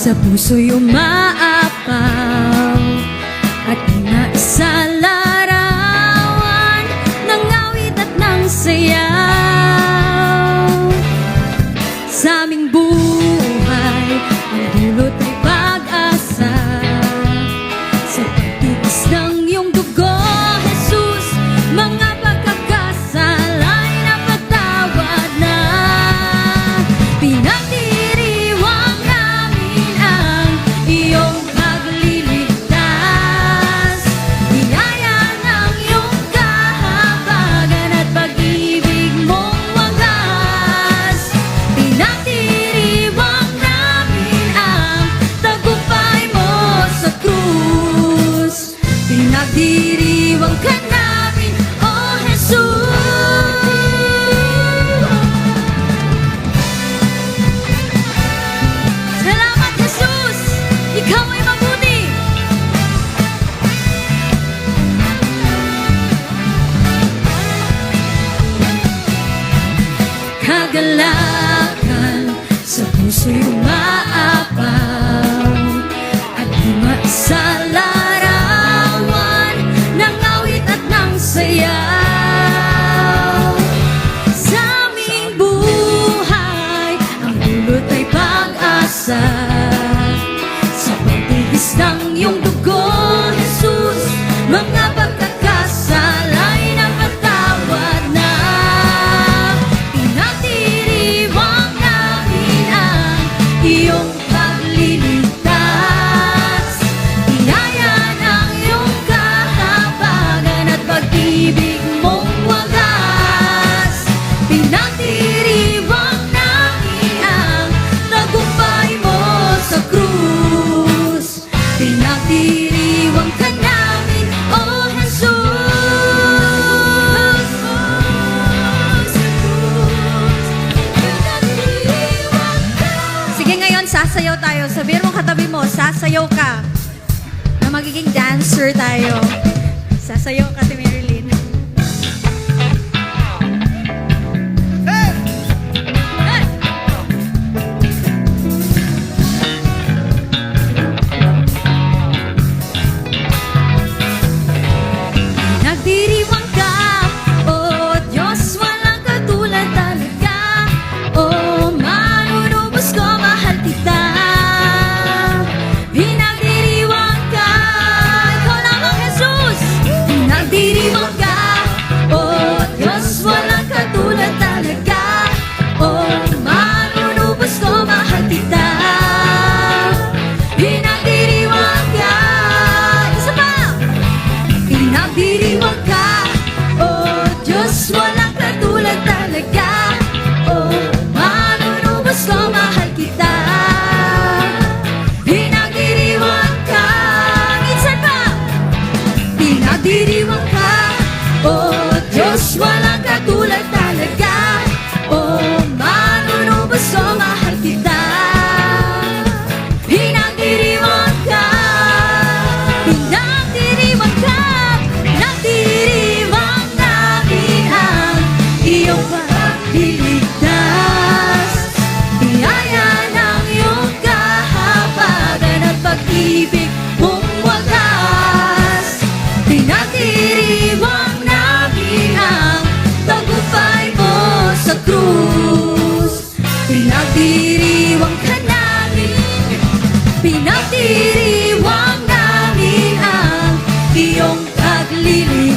sa puso'y umaapaw at di maisalarawan ng awit at ng sayaw. Sa aming buhay, ang dulot ay pag-asa sa pagtitiis ng iyong dugo, Jesus. Mga pagkakasala ay napatawad na. Pinagdiriwang namin ang iyong pagliligtas, biyaya ng iyong kahabagan at pag-ibig mong wagas. Pinagdiriwang namin ang tagumpay mo sa krus. Pinagdiriwang ka namin, oh Jesus. Salamat, Jesus! Ikaw ay mabuti! Kagalakan sa puso'y umaapaw at di maisalarawan ng awit at ng sayaw. Sa aming buhay, ang dulot ay pag-asa sa pagtigis ng iyong dugo, Jesus. Mga pagkakasala ay napatawad na. Pinagdiriwang namin ang iyong pagliligtas, biyaya ng iyong kahabagan at pag-ibig mong wagas. Pinagdiriwang namin ang tagumpay mo sa krus. Pinagdiriwang ka namin, oh Jesus. Pinagdiriwang ka. Sige, ngayon sasayaw tayo. Sabihin mo katabi mo, sasayaw ka. Na magiging dancer tayo. Sasayaw ka, Ate Marilyn. Hey! Nagdiriwang ka, oh Diyos, walang katulad talaga. Oh, manunubos ko, mahal kita. Pinagdiriwang ka, ikaw lamang, Jesus. Pinagdiriwang ka, oh Diyos, walang katulad talaga. Oh, manunubos ko, mahal kita. Pinagdiriwang ka, isa pa. Pinagdiriwang ka, oh Diyos, walang katulad talaga. Oh, manunubos ko, mahal kita. Pinagdiriwang ka, minsan pa. Pinagdiriwang ka, oh Diyos, walang katulad talaga. Oh, manunubos ko, mahal kita. Pinagdiriwang ka, pinagdiriwang ka. Pinagdiriwang namin ang iyong pagliligtas, biyaya ng iyong kahabagan at pag-ibig mong wagas. Pinagdiriwang namin ang tagumpay mo sa krus. Pinagdiriwang ka namin, pinagdiriwang namin ang iyong pagliligtas.